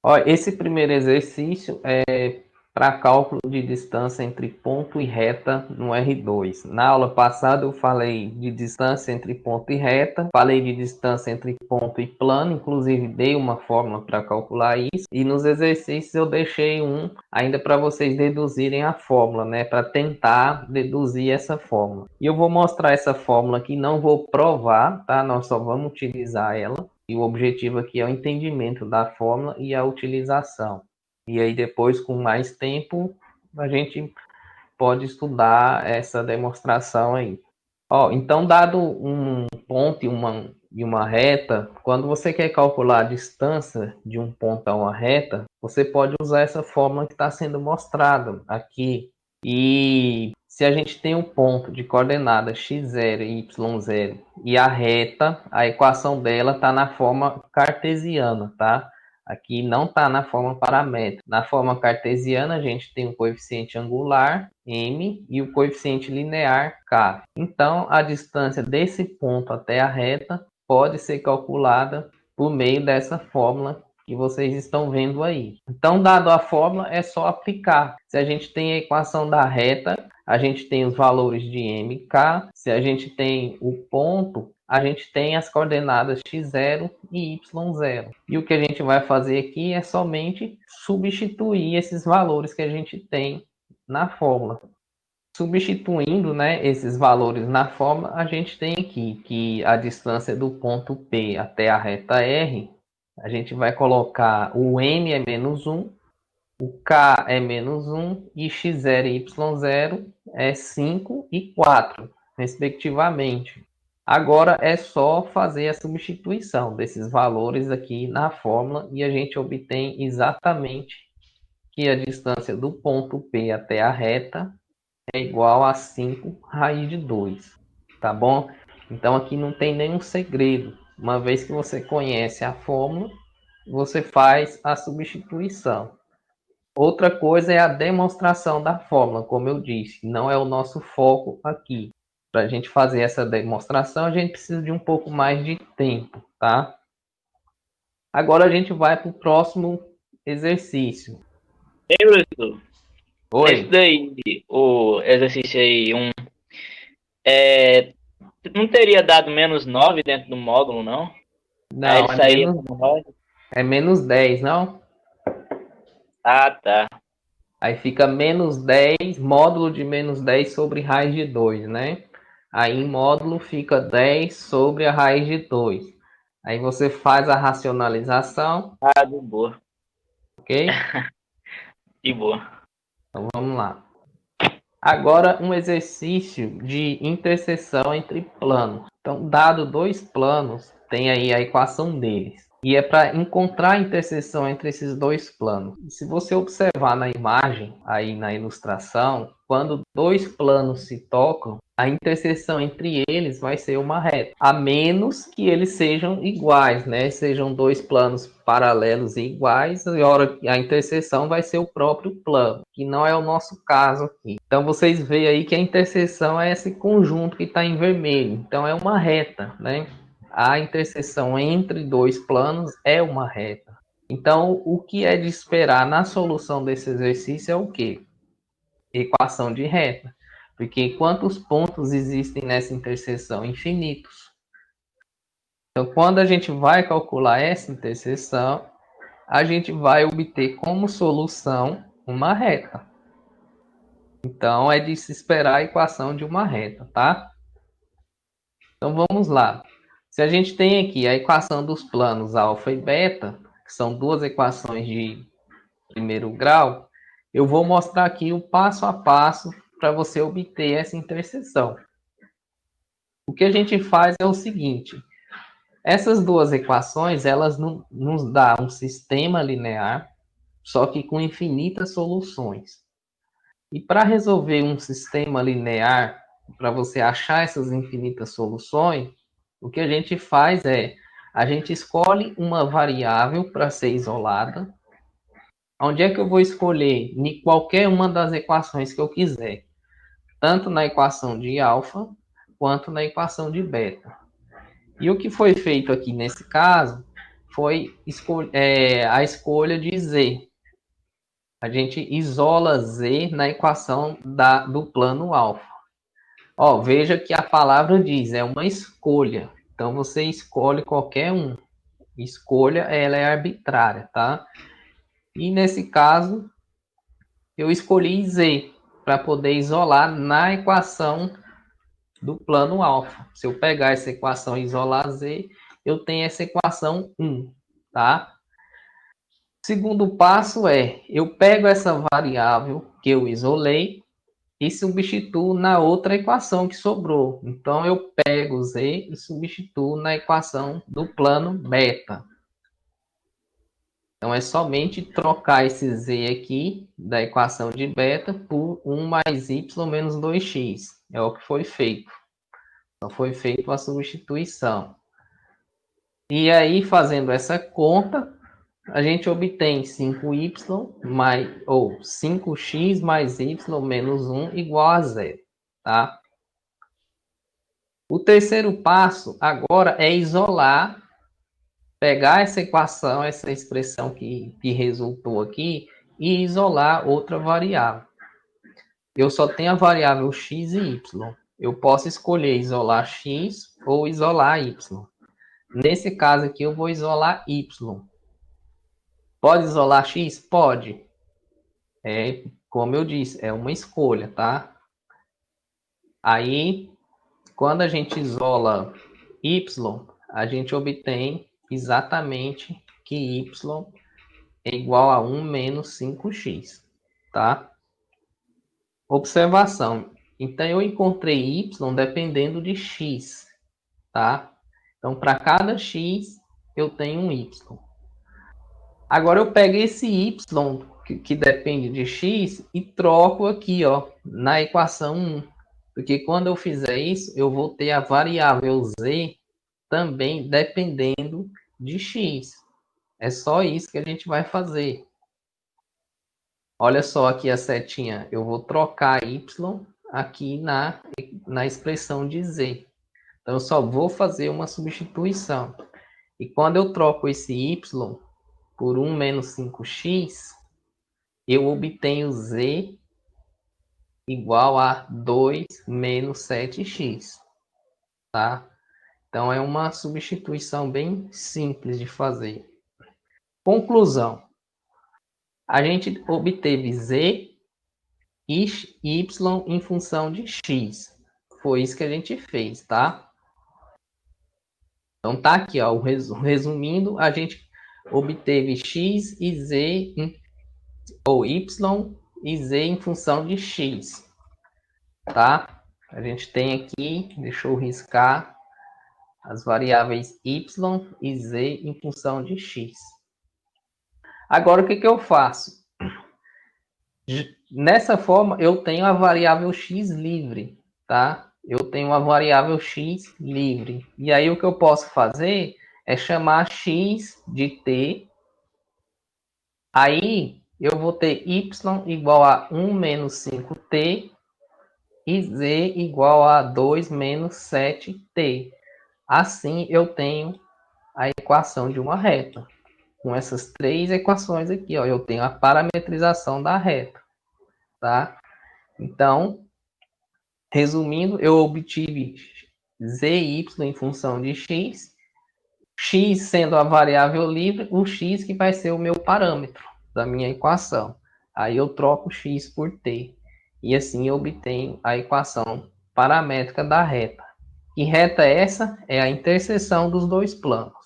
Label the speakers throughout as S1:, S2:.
S1: Ó, esse primeiro exercício é para cálculo de distância entre ponto e reta no R2. Na aula passada eu falei de distância entre ponto e reta, falei de distância entre ponto e plano, inclusive dei uma fórmula para calcular isso, e nos exercícios eu deixei um ainda para vocês deduzirem a fórmula, né, para tentar deduzir essa fórmula. E eu vou mostrar essa fórmula aqui, não vou provar, tá? Nós só vamos utilizar ela. E o objetivo aqui é o entendimento da fórmula e a utilização. E aí depois, com mais tempo, a gente pode estudar essa demonstração aí. Ó, então, dado um ponto e uma reta, quando você quer calcular a distância de um ponto a uma reta, você pode usar essa fórmula que está sendo mostrada aqui. E se a gente tem um ponto de coordenada x0 e y0 e a reta, a equação dela está na forma cartesiana, tá? Aqui não está na forma paramétrica. Na forma cartesiana, a gente tem o coeficiente angular, m, e o coeficiente linear, k. Então, a distância desse ponto até a reta pode ser calculada por meio dessa fórmula que vocês estão vendo aí. Então, dado a fórmula, é só aplicar. Se a gente tem a equação da reta, a gente tem os valores de m e k. Se a gente tem o ponto, a gente tem as coordenadas x0 e y0. E o que a gente vai fazer aqui é somente substituir esses valores que a gente tem na fórmula. Substituindo, né, esses valores na fórmula, a gente tem aqui que a distância do ponto P até a reta R, a gente vai colocar o M é menos 1, o K é menos 1 e x0 e y0 é 5 e 4, respectivamente. Agora é só fazer a substituição desses valores aqui na fórmula e a gente obtém exatamente que a distância do ponto P até a reta é igual a 5 raiz de 2, tá bom? Então aqui não tem nenhum segredo. Uma vez que você conhece a fórmula, você faz a substituição. Outra coisa é a demonstração da fórmula, como eu disse, não é o nosso foco aqui. Para a gente fazer essa demonstração, a gente precisa de um pouco mais de tempo, tá? Agora a gente vai para o próximo exercício.
S2: Ei, Bruno,
S1: Oi?
S2: nesse daí, o exercício aí, é, não teria dado menos 9 dentro do módulo, não? Aí
S1: Não,
S2: ele saía como 9.
S1: é menos 10, não?
S2: Ah, tá.
S1: Aí fica menos 10, módulo de menos 10 sobre raiz de 2, né? Aí em módulo fica 10 sobre a raiz de 2. Aí você faz a racionalização,
S2: Ah, de boa.
S1: ok?
S2: De boa.
S1: Então vamos lá. Agora um exercício de interseção entre planos. Então, dado dois planos, tem aí a equação deles. E é para encontrar a interseção entre esses dois planos. E se você observar na imagem, aí na ilustração, quando dois planos se tocam, a interseção entre eles vai ser uma reta, a menos que eles sejam iguais, né? Sejam dois planos paralelos e iguais, e a interseção vai ser o próprio plano, que não é o nosso caso aqui. Então vocês veem aí que a interseção é esse conjunto que está em vermelho. Então é uma reta, né? A interseção entre dois planos é uma reta. Então, o que é de esperar na solução desse exercício é o quê? Equação de reta. Porque quantos pontos existem nessa interseção? Infinitos. Então, quando a gente vai calcular essa interseção, a gente vai obter como solução uma reta. Então, é de se esperar a equação de uma reta, tá? Então, vamos lá. Se a gente tem aqui a equação dos planos alfa e beta, que são duas equações de primeiro grau, eu vou mostrar aqui o passo a passo para você obter essa interseção. O que a gente faz é o seguinte: essas duas equações, elas nos dão um sistema linear, só que com infinitas soluções. E para resolver um sistema linear, para você achar essas infinitas soluções, o que a gente faz é, a gente escolhe uma variável para ser isolada. Onde é que eu vou escolher? Em qualquer uma das equações que eu quiser. Tanto na equação de alfa, quanto na equação de beta. E o que foi feito aqui nesse caso foi a escolha de Z. A gente isola Z na equação do plano alfa. Ó, veja que a palavra diz, é uma escolha. Então, você escolhe qualquer um. Escolha, ela é arbitrária, tá? E nesse caso, eu escolhi Z para poder isolar na equação do plano alfa. Se eu pegar essa equação e isolar Z, eu tenho essa equação 1, tá? Segundo passo é, eu pego essa variável que eu isolei e substituo na outra equação que sobrou. Então, eu pego Z e substituo na equação do plano beta. Então, é somente trocar esse Z aqui da equação de beta por 1 mais y menos 2x. É o que foi feito. Então, foi feita uma substituição. E aí, fazendo essa conta, a gente obtém 5y ou 5x mais y menos 1 igual a 0. Tá? O terceiro passo agora é isolar, pegar essa equação, essa expressão que resultou aqui, e isolar outra variável. Eu só tenho a variável x e y. Eu posso escolher isolar x ou isolar y. Nesse caso aqui, eu vou isolar y. Pode isolar x? Pode. Como eu disse, é uma escolha, tá? Aí, quando a gente isola y, a gente obtém exatamente que y é igual a 1 menos 5x, tá? Observação. Então, eu encontrei y dependendo de x, tá? Então, para cada x, eu tenho um y. Agora, eu pego esse y, que depende de x, e troco aqui, ó, na equação 1. Porque quando eu fizer isso, eu vou ter a variável z também dependendo de x. É só isso que a gente vai fazer. Olha só aqui a setinha. Eu vou trocar y aqui na expressão de z. Então, eu só vou fazer uma substituição. E quando eu troco esse y por 1 menos 5x, eu obtenho z igual a 2 menos 7x. Tá? Então, é uma substituição bem simples de fazer. Conclusão. A gente obteve z e y em função de x. Foi isso que a gente fez, tá? Então, tá aqui, ó, resumindo, a gente obteve x e z, ou y e z em função de x, tá? A gente tem aqui, deixa eu riscar, as variáveis y e z em função de x. Agora, o que eu faço? Nessa forma, eu tenho a variável x livre, tá? Eu tenho a variável x livre. E aí, o que eu posso fazer é chamar x de t. Aí, eu vou ter y igual a 1 menos 5t e z igual a 2 menos 7t. Assim, eu tenho a equação de uma reta. Com essas três equações aqui, ó, eu tenho a parametrização da reta, tá? Então, resumindo, eu obtive zy em função de x, x sendo a variável livre, o x que vai ser o meu parâmetro da minha equação. Aí eu troco x por t, e assim eu obtenho a equação paramétrica da reta. Que reta é essa? É a interseção dos dois planos.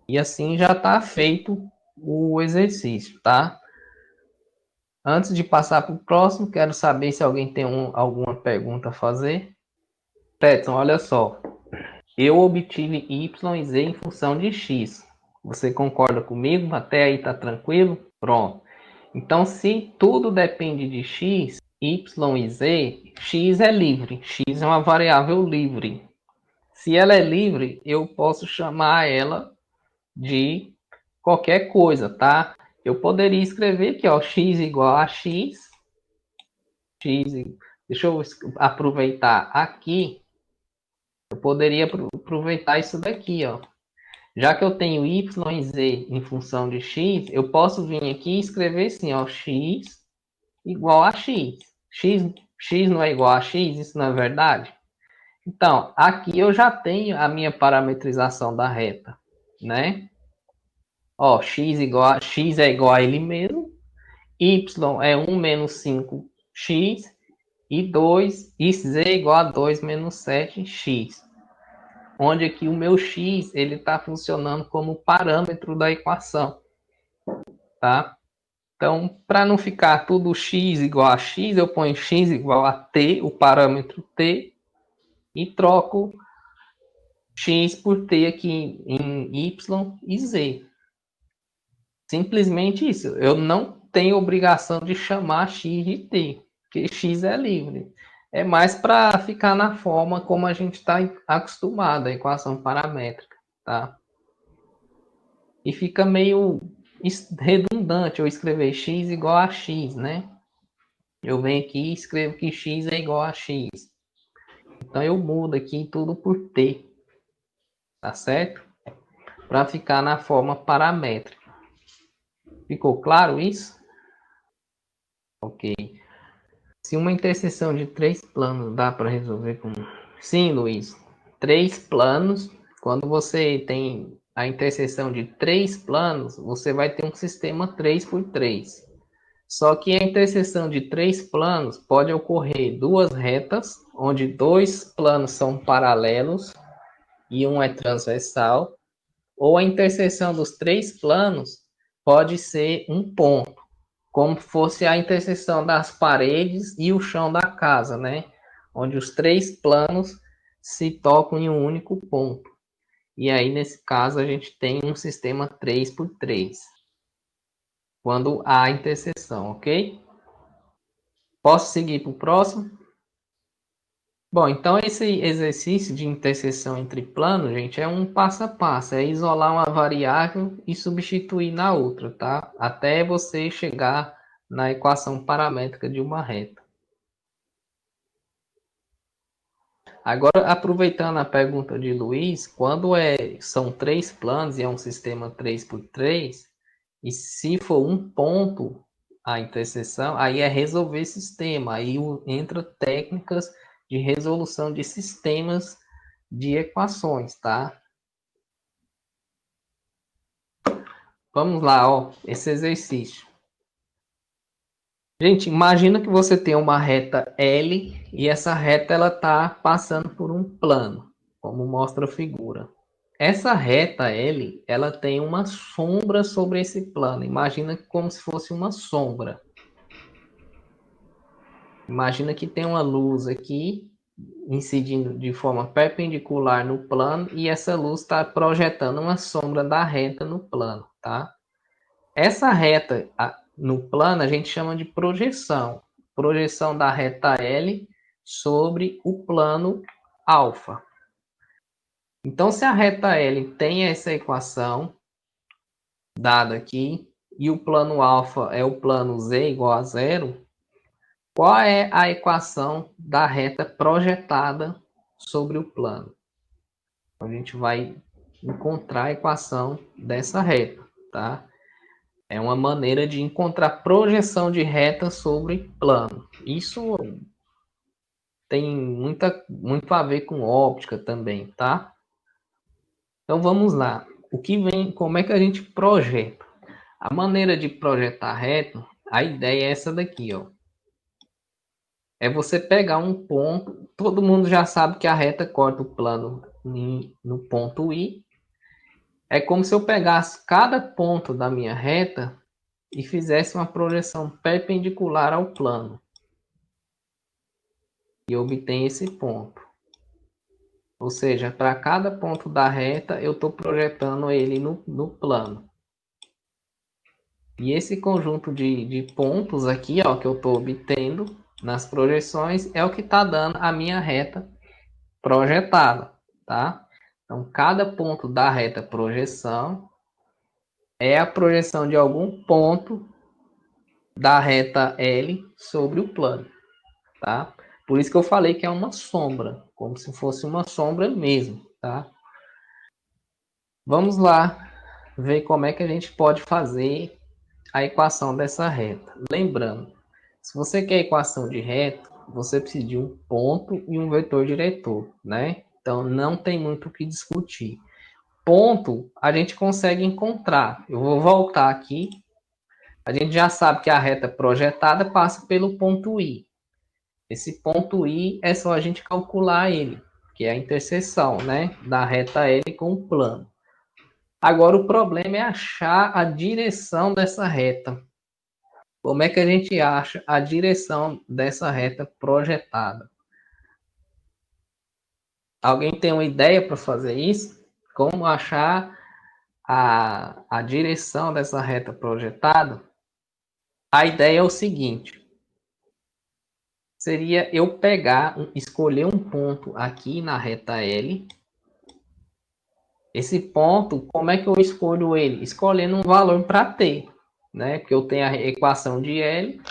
S1: E assim já está feito o exercício, tá? Antes de passar para o próximo, quero saber se alguém tem alguma pergunta a fazer. Petson, olha só. Eu obtive y e z em função de x. Você concorda comigo? Até aí tá tranquilo? Pronto. Então, se tudo depende de x, y e z, x é livre. X é uma variável livre. Se ela é livre, eu posso chamar ela de qualquer coisa, tá? Eu poderia escrever aqui, ó, x igual a x. Deixa eu aproveitar aqui. Eu poderia aproveitar isso daqui, ó. Já que eu tenho y e z em função de x, eu posso vir aqui e escrever assim, ó, x igual a x. X não é igual a x, isso não é verdade? Então, aqui eu já tenho a minha parametrização da reta, né? Ó, x é igual a ele mesmo, y é 1 menos 5x, e z é igual a 2 menos 7x. Onde aqui o meu x ele está funcionando como parâmetro da equação, tá? Então, para não ficar tudo x igual a x, eu ponho x igual a t, o parâmetro t, e troco x por t aqui em y e z. Simplesmente isso. Eu não tenho obrigação de chamar x de t, porque x é livre. É mais para ficar na forma como a gente está acostumado, a equação paramétrica, tá? E fica meio redundante eu escrever x igual a x, né? Eu venho aqui e escrevo que x é igual a x. Então eu mudo aqui tudo por t, tá certo? Para ficar na forma paramétrica. Ficou claro isso? Ok. Se uma interseção de 3 planos dá para resolver com... Sim, Luiz. 3 planos, quando você tem a interseção de 3 planos, você vai ter um sistema 3 por 3. Só que a interseção de 3 planos pode ocorrer duas retas, onde 2 planos são paralelos e um é transversal, ou a interseção dos 3 planos pode ser um ponto, como fosse a interseção das paredes e o chão da casa, né? Onde os 3 planos se tocam em um único ponto. E aí, nesse caso, a gente tem um sistema 3 por 3, quando há interseção, ok? Posso seguir para o próximo? Bom, então esse exercício de interseção entre planos, gente, é um passo a passo, é isolar uma variável e substituir na outra, tá? Até você chegar na equação paramétrica de uma reta. Agora, aproveitando a pergunta de Luiz, quando são 3 planos e é um sistema 3 por 3, e se for um ponto a interseção, aí é resolver sistema, aí entra técnicas de resolução de sistemas de equações, tá? Vamos lá, ó, esse exercício. Gente, imagina que você tem uma reta L e essa reta ela tá passando por um plano, como mostra a figura. Essa reta L, ela tem uma sombra sobre esse plano. Imagina como se fosse uma sombra. Imagina que tem uma luz aqui incidindo de forma perpendicular no plano e essa luz está projetando uma sombra da reta no plano, tá? Essa reta no plano a gente chama de projeção. Projeção da reta L sobre o plano alfa. Então, se a reta L tem essa equação dada aqui, e o plano alfa é o plano z igual a zero, qual é a equação da reta projetada sobre o plano? A gente vai encontrar a equação dessa reta, tá? É uma maneira de encontrar projeção de reta sobre plano. Isso tem muito a ver com óptica também, tá? Então vamos lá. Como é que a gente projeta? A maneira de projetar reto, a ideia é essa daqui, ó. É você pegar um ponto, todo mundo já sabe que a reta corta o plano no ponto I. É como se eu pegasse cada ponto da minha reta e fizesse uma projeção perpendicular ao plano. E obtém esse ponto. Ou seja, para cada ponto da reta, eu estou projetando ele no plano. E esse conjunto de pontos aqui, ó, que eu estou obtendo nas projeções, é o que está dando a minha reta projetada, tá? Então, cada ponto da reta projeção é a projeção de algum ponto da reta L sobre o plano, tá? Por isso que eu falei que é uma sombra, como se fosse uma sombra mesmo, tá? Vamos lá ver como é que a gente pode fazer a equação dessa reta. Lembrando, se você quer equação de reta, você precisa de um ponto e um vetor diretor, né? Então não tem muito o que discutir. Ponto a gente consegue encontrar. Eu vou voltar aqui. A gente já sabe que a reta projetada passa pelo ponto I. Esse ponto I é só a gente calcular ele, que é a interseção, né, da reta L com o plano. Agora o problema é achar a direção dessa reta. Como é que a gente acha a direção dessa reta projetada? Alguém tem uma ideia para fazer isso? Como achar a direção dessa reta projetada? A ideia é o seguinte: seria eu pegar, escolher um ponto aqui na reta L. Esse ponto, como é que eu escolho ele? Escolhendo um valor para t, né? Porque eu tenho a equação de L,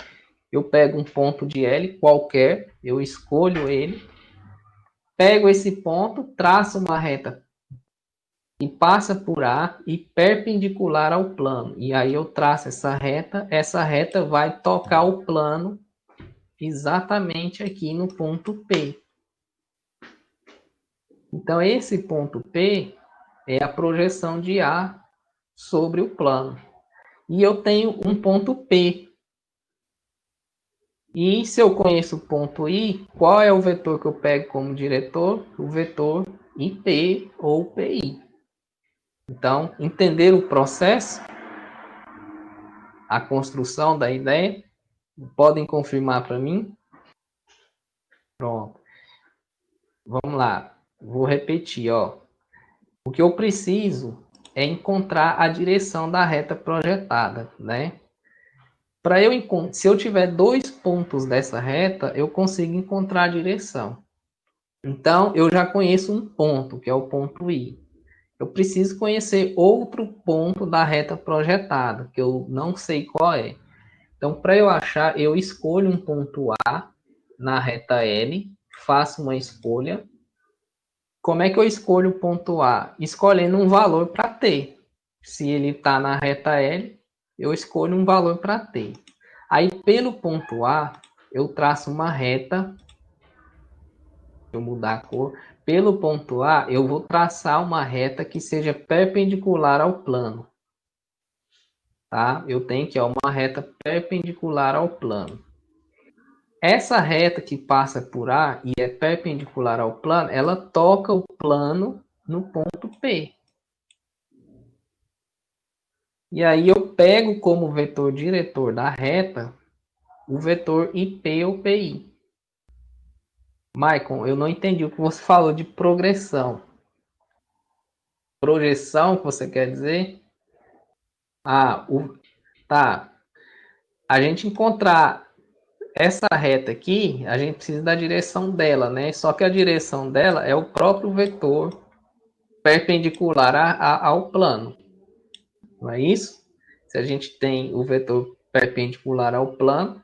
S1: eu pego um ponto de L qualquer, eu escolho ele, pego esse ponto, traço uma reta que passa por A e perpendicular ao plano. E aí eu traço essa reta vai tocar o plano exatamente aqui no ponto P. Então, esse ponto P é a projeção de A sobre o plano. E eu tenho um ponto P. E se eu conheço o ponto I, qual é o vetor que eu pego como diretor? O vetor IP ou PI. Então, entender o processo, a construção da ideia, podem confirmar para mim? Pronto. Vamos lá. Vou repetir, ó. O que eu preciso é encontrar a direção da reta projetada, né? Se eu tiver dois pontos dessa reta, eu consigo encontrar a direção. Então, eu já conheço um ponto, que é o ponto I. Eu preciso conhecer outro ponto da reta projetada, que eu não sei qual é. Então, para eu achar, eu escolho um ponto A na reta L, faço uma escolha. Como é que eu escolho o ponto A? Escolhendo um valor para T. Se ele está na reta L, eu escolho um valor para T. Aí, pelo ponto A, eu traço uma reta. Eu mudar a cor. Pelo ponto A, eu vou traçar uma reta que seja perpendicular ao plano. Tá? Eu tenho que uma reta perpendicular ao plano. Essa reta que passa por A e é perpendicular ao plano, ela toca o plano no ponto P. E aí eu pego como vetor diretor da reta o vetor IP ou PI. Maicon, eu não entendi o que você falou de progressão. Projeção, que você quer dizer? Tá. A gente encontrar essa reta aqui, a gente precisa da direção dela, né? Só que a direção dela é o próprio vetor perpendicular ao plano. Não é isso? Se a gente tem o vetor perpendicular ao plano,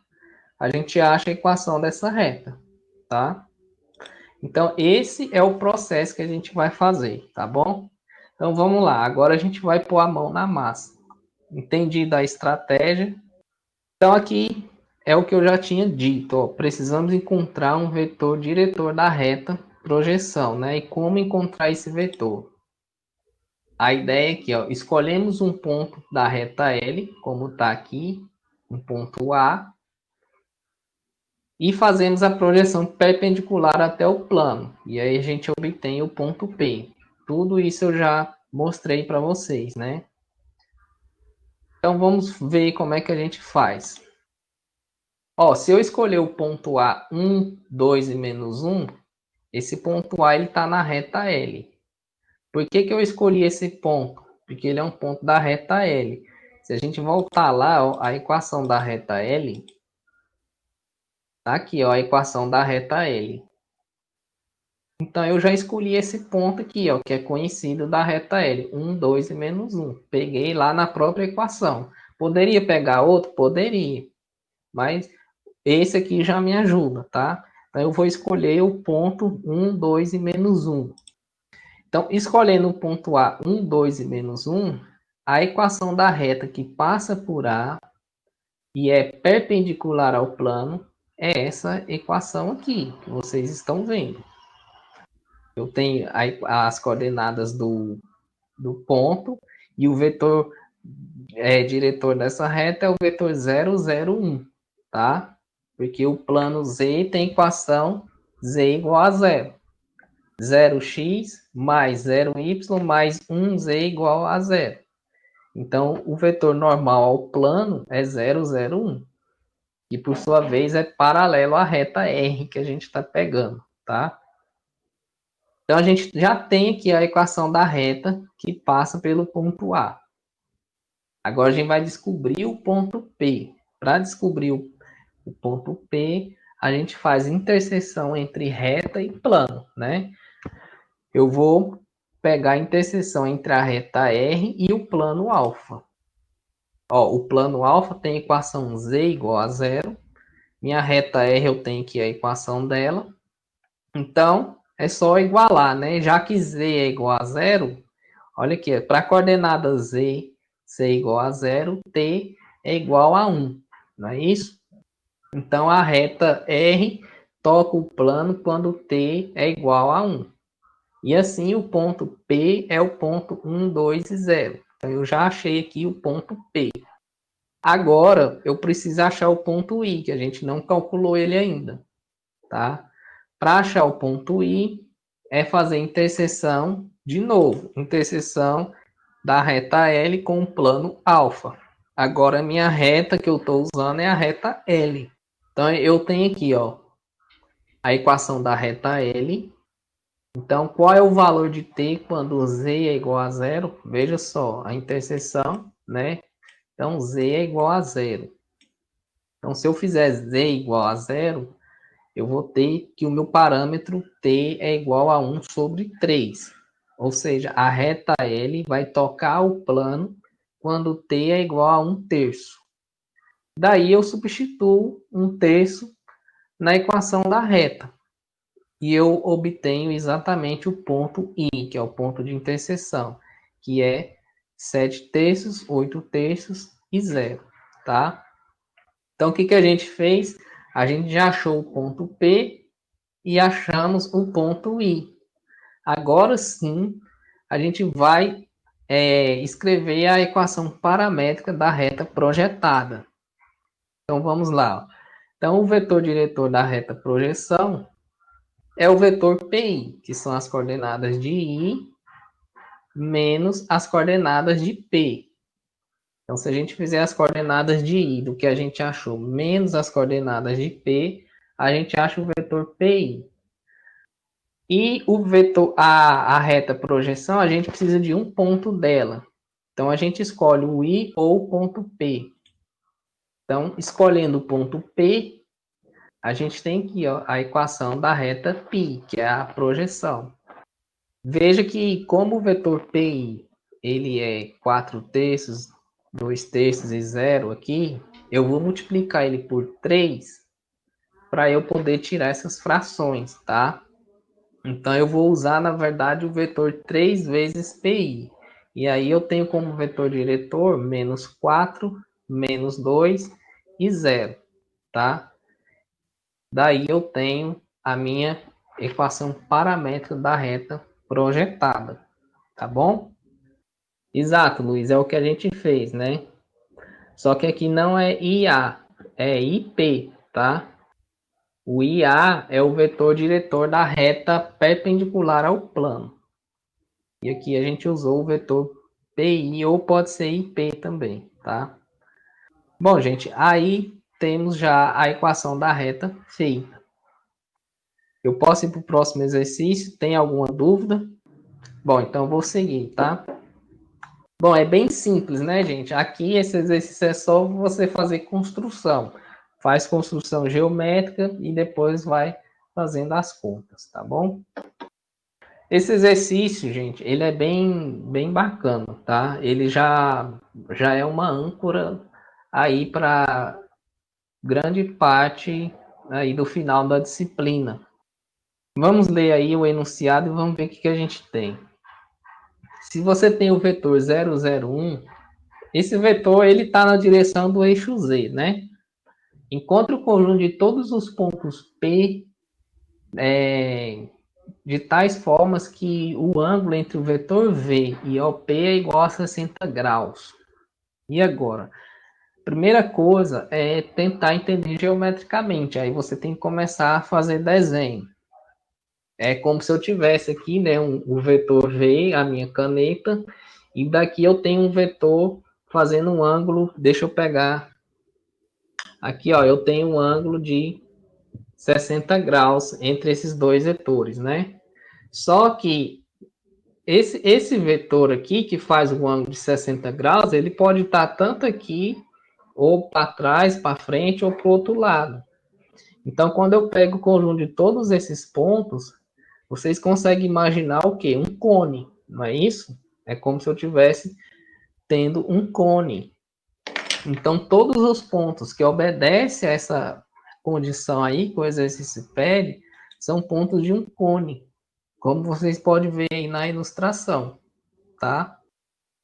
S1: a gente acha a equação dessa reta, tá? Então, esse é o processo que a gente vai fazer, tá bom? Então, vamos lá. Agora a gente vai pôr a mão na massa. Entendido a estratégia? Então, aqui é o que eu já tinha dito. Ó, precisamos encontrar um vetor diretor da reta projeção, né? E como encontrar esse vetor? A ideia é que, ó, escolhemos um ponto da reta L, como está aqui, um ponto A, e fazemos a projeção perpendicular até o plano. E aí a gente obtém o ponto P. Tudo isso eu já mostrei para vocês, né? Então vamos ver como é que a gente faz. Ó, se eu escolher o ponto A 1, 2 e menos 1, esse ponto A está na reta L. Por que eu escolhi esse ponto? Porque ele é um ponto da reta L. Se a gente voltar lá, ó, a equação da reta L, tá aqui, ó, a equação da reta L. Então, eu já escolhi esse ponto aqui, ó, que é conhecido da reta L. 1, 2 e menos 1. Peguei lá na própria equação. Poderia pegar outro? Poderia. Mas esse aqui já me ajuda, tá? Então, eu vou escolher o ponto 1, 2 e menos 1. Então, escolhendo o ponto A, 1, 2 e menos 1, a equação da reta que passa por A e é perpendicular ao plano é essa equação aqui, que vocês estão vendo. Eu tenho as coordenadas do ponto e o vetor diretor dessa reta é o vetor 0, 0, 1, tá? Porque o plano Z tem equação Z igual a 0. 0x mais 0y mais 1z igual a 0. Então, o vetor normal ao plano é 0, 0, 1. E, por sua vez, é paralelo à reta R que a gente está pegando, tá? Então, a gente já tem aqui a equação da reta que passa pelo ponto A. Agora, a gente vai descobrir o ponto P. Para descobrir o ponto P, a gente faz interseção entre reta e plano, né? Eu vou pegar a interseção entre a reta R e o plano alfa. Ó, o plano alfa tem a equação Z igual a 0. Minha reta R eu tenho aqui a equação dela. Então, é só igualar, né? Já que Z é igual a 0, olha aqui, para a coordenada Z ser igual a 0, T é igual a 1, não é isso? Então, a reta R toca o plano quando T é igual a 1. E assim, o ponto P é o ponto 1, 2 e 0. Então, eu já achei aqui o ponto P. Agora, eu preciso achar o ponto I, que a gente não calculou ele ainda, tá? Para achar o ponto I, é fazer interseção, de novo, interseção da reta L com o plano alfa. Agora, a minha reta que eu estou usando é a reta L. Então, eu tenho aqui, ó, a equação da reta L. Então, qual é o valor de t quando z é igual a 0? Veja só, a interseção, né? Então, z é igual a 0. Então, se eu fizer z igual a 0, eu vou ter que o meu parâmetro t é igual a 1 sobre 3. Ou seja, a reta L vai tocar o plano quando t é igual a 1/3. Daí, eu substituo 1/3 na equação da reta. E eu obtenho exatamente o ponto I, que é o ponto de interseção, que é 7/3, 8/3 e 0, tá? Então, o que a gente fez? A gente já achou o ponto P e achamos o ponto I. Agora sim, a gente vai escrever a equação paramétrica da reta projetada. Então, vamos lá. Então, o vetor diretor da reta projeção é o vetor PI, que são as coordenadas de I menos as coordenadas de P. Então, se a gente fizer as coordenadas de I do que a gente achou menos as coordenadas de P, a gente acha o vetor PI. E o vetor, a reta projeção, a gente precisa de um ponto dela. Então, a gente escolhe o I ou o ponto P. Então, escolhendo o ponto P, a gente tem aqui ó, a equação da reta π, que é a projeção. Veja que como o vetor PI ele é 4/3, 2/3 e 0 aqui, eu vou multiplicar ele por 3 para eu poder tirar essas frações, tá? Então eu vou usar, na verdade, o vetor 3 vezes PI. E aí eu tenho como vetor diretor menos 4, menos 2 e 0, tá? Daí eu tenho a minha equação paramétrica da reta projetada, tá bom? Exato, Luiz, é o que a gente fez, né? Só que aqui não é IA, é IP, tá? O IA é o vetor diretor da reta perpendicular ao plano. E aqui a gente usou o vetor PI ou pode ser IP também, tá? Bom, gente, aí temos já a equação da reta feita. Eu posso ir para o próximo exercício? Tem alguma dúvida? Bom, então eu vou seguir, tá? Bom, é bem simples, né, gente? Aqui esse exercício é só você fazer construção. Faz construção geométrica e depois vai fazendo as contas, tá bom? Esse exercício, gente, ele é bem bacana, tá? Ele já é uma âncora aí para grande parte aí do final da disciplina. Vamos ler aí o enunciado e vamos ver o que a gente tem. Se você tem o vetor 0, 0, 1, esse vetor ele está na direção do eixo Z, né? Encontre o conjunto de todos os pontos P de tais formas que o ângulo entre o vetor V e OP é igual a 60 graus. E agora? Primeira coisa é tentar entender geometricamente. Aí você tem que começar a fazer desenho. É como se eu tivesse aqui, né, o vetor V, a minha caneta, e daqui eu tenho um vetor fazendo um ângulo. Deixa eu pegar aqui, ó, eu tenho um ângulo de 60 graus entre esses dois vetores, né? Só que esse vetor aqui, que faz um ângulo de 60 graus, ele pode estar tanto aqui, ou para trás, para frente, ou para o outro lado. Então, quando eu pego o conjunto de todos esses pontos, vocês conseguem imaginar o quê? Um cone, não é isso? É como se eu tivesse tendo um cone. Então, todos os pontos que obedecem a essa condição aí que o exercício pede, são pontos de um cone, como vocês podem ver aí na ilustração, tá?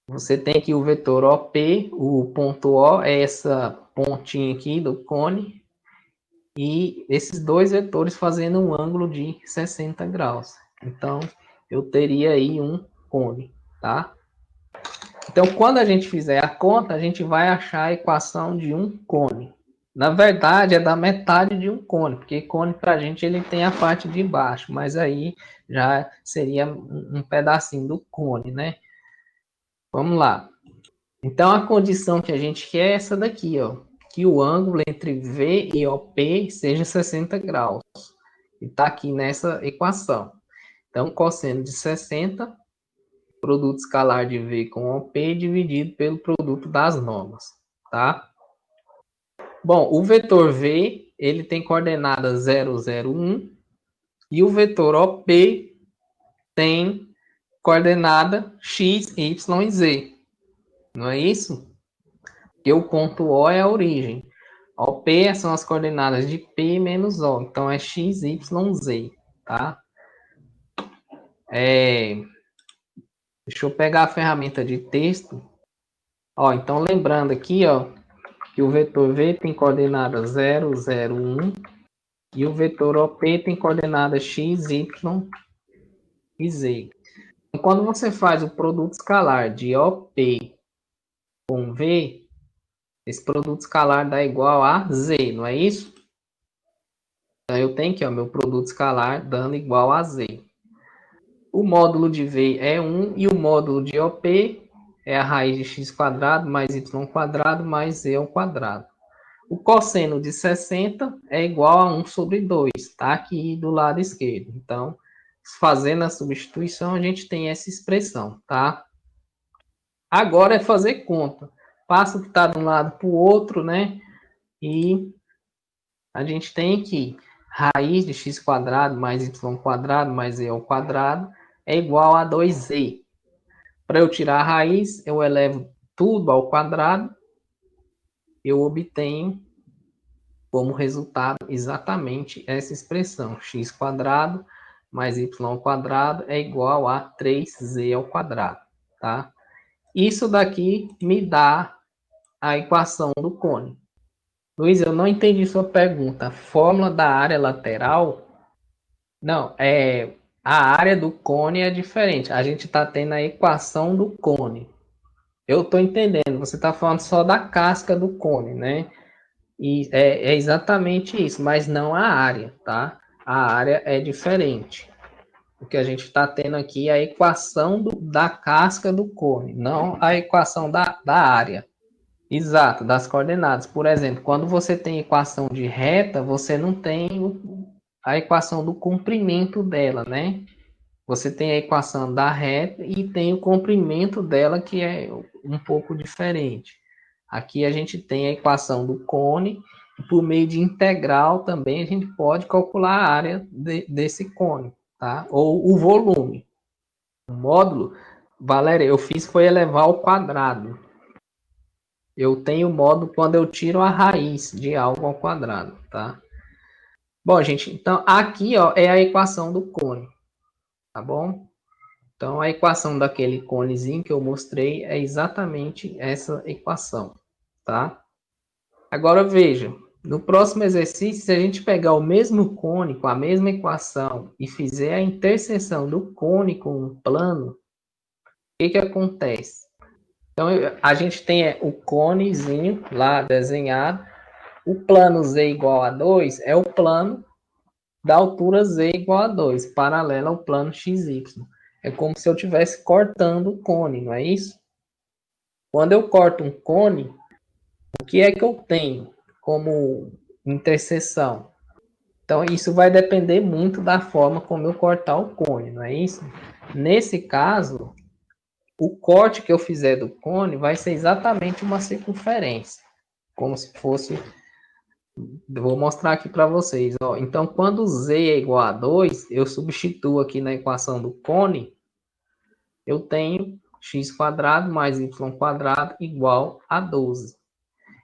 S1: Você tem aqui o vetor OP, o ponto O é essa pontinha aqui do cone, e esses dois vetores fazendo um ângulo de 60 graus. Então, eu teria aí um cone, tá? Então, quando a gente fizer a conta, a gente vai achar a equação de um cone. Na verdade, é da metade de um cone, porque cone para a gente ele tem a parte de baixo, mas aí já seria um pedacinho do cone, né? Vamos lá. Então, a condição que a gente quer é essa daqui, ó. Que o ângulo entre V e OP seja 60 graus. E está aqui nessa equação. Então, cosseno de 60, produto escalar de V com OP dividido pelo produto das normas, tá? Bom, o vetor V, ele tem coordenada 0, 0, 1, e o vetor OP tem coordenada x, y e z. Não é isso? Porque o ponto O é a origem. OP são as coordenadas de P menos O. Então, é x, y, z, tá? Deixa eu pegar a ferramenta de texto. Ó, então, lembrando aqui, ó, que o vetor V tem coordenada 0, 0, 1. E o vetor OP tem coordenada x, y e z. Então, quando você faz o produto escalar de OP com V, esse produto escalar dá igual a Z, não é isso? Então, eu tenho aqui, ó, meu produto escalar dando igual a Z. O módulo de V é 1 e o módulo de OP é a raiz de x quadrado mais y quadrado mais z ao quadrado. O cosseno de 60 é igual a 1 sobre 2, tá aqui do lado esquerdo. Então, fazendo a substituição, a gente tem essa expressão, tá? Agora é fazer conta. Passa o que está de um lado para o outro, né? E a gente tem que raiz de x quadrado mais y quadrado mais z ao quadrado é igual a 2z. Para eu tirar a raiz, eu elevo tudo ao quadrado, eu obtenho como resultado exatamente essa expressão, x quadrado mais y quadrado é igual a 3z ao quadrado, tá? Isso daqui me dá a equação do cone. Luiz, eu não entendi sua pergunta. Fórmula da área lateral? Não, a área do cone é diferente. A gente está tendo a equação do cone. Eu estou entendendo. Você está falando só da casca do cone, né? E é exatamente isso, mas não a área, tá? A área é diferente. O que a gente está tendo aqui é a equação da casca do cone, não a equação da área. Exato, das coordenadas. Por exemplo, quando você tem equação de reta, você não tem a equação do comprimento dela, né? Você tem a equação da reta e tem o comprimento dela, que é um pouco diferente. Aqui a gente tem a equação do cone, e por meio de integral também a gente pode calcular a área desse cone, tá? Ou o volume. O módulo, Valéria, eu fiz foi elevar ao quadrado. Eu tenho módulo quando eu tiro a raiz de algo ao quadrado, tá? Bom, gente, então aqui ó, é a equação do cone, tá bom? Então, a equação daquele conezinho que eu mostrei é exatamente essa equação, tá? Agora, veja, no próximo exercício, se a gente pegar o mesmo cone com a mesma equação e fizer a interseção do cone com um plano, o que acontece? Então, a gente tem o conezinho lá desenhado, o plano z igual a 2 é o plano da altura z igual a 2, paralelo ao plano xy. É como se eu estivesse cortando o cone, não é isso? Quando eu corto um cone, o que é que eu tenho como interseção? Então, isso vai depender muito da forma como eu cortar o cone, não é isso? Nesse caso, o corte que eu fizer do cone vai ser exatamente uma circunferência, como se fosse. Vou mostrar aqui para vocês. Ó. Então, quando z é igual a 2, eu substituo aqui na equação do cone, eu tenho x quadrado mais y quadrado igual a 12.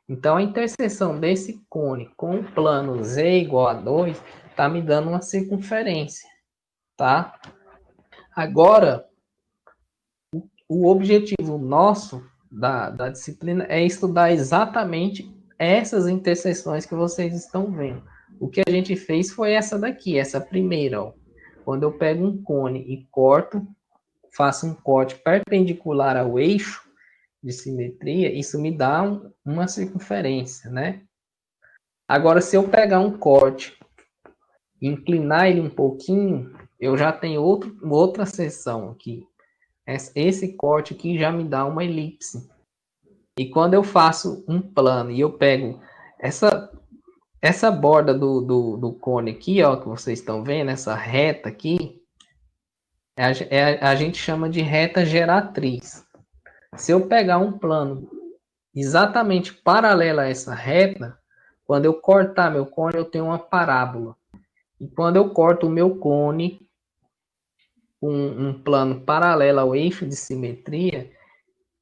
S1: Então, a interseção desse cone com o plano z igual a 2 está me dando uma circunferência, tá? Agora, o objetivo nosso da disciplina é estudar exatamente essas interseções que vocês estão vendo. O que a gente fez foi essa daqui, essa primeira, ó. Quando eu pego um cone e corto, faço um corte perpendicular ao eixo de simetria, isso me dá uma circunferência, né? Agora, se eu pegar um corte, inclinar ele um pouquinho, eu já tenho outra seção aqui. Esse corte aqui já me dá uma elipse. E quando eu faço um plano e eu pego essa borda do cone aqui, ó, que vocês estão vendo, essa reta aqui, a gente chama de reta geratriz. Se eu pegar um plano exatamente paralelo a essa reta, quando eu cortar meu cone, eu tenho uma parábola. E quando eu corto o meu cone com um plano paralelo ao eixo de simetria,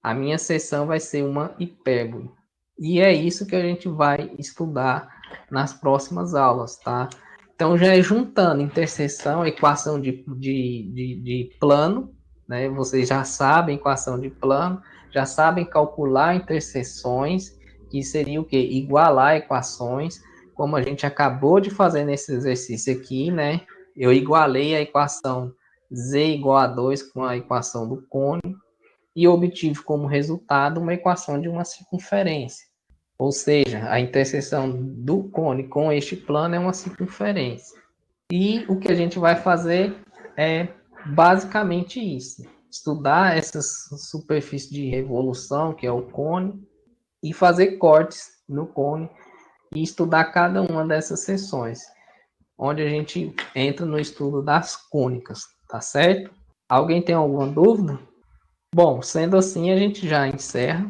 S1: a minha seção vai ser uma hipérbole. E é isso que a gente vai estudar nas próximas aulas, tá? Então, já é juntando interseção, equação de plano, né? Vocês já sabem equação de plano, já sabem calcular interseções, que seria o quê? Igualar equações, como a gente acabou de fazer nesse exercício aqui, né? Eu igualei a equação z igual a 2 com a equação do cone, e obtive como resultado uma equação de uma circunferência. Ou seja, a interseção do cone com este plano é uma circunferência. E o que a gente vai fazer é basicamente isso. Estudar essas superfícies de revolução, que é o cone, e fazer cortes no cone e estudar cada uma dessas seções, onde a gente entra no estudo das cônicas, tá certo? Alguém tem alguma dúvida? Bom, sendo assim, a gente já encerra.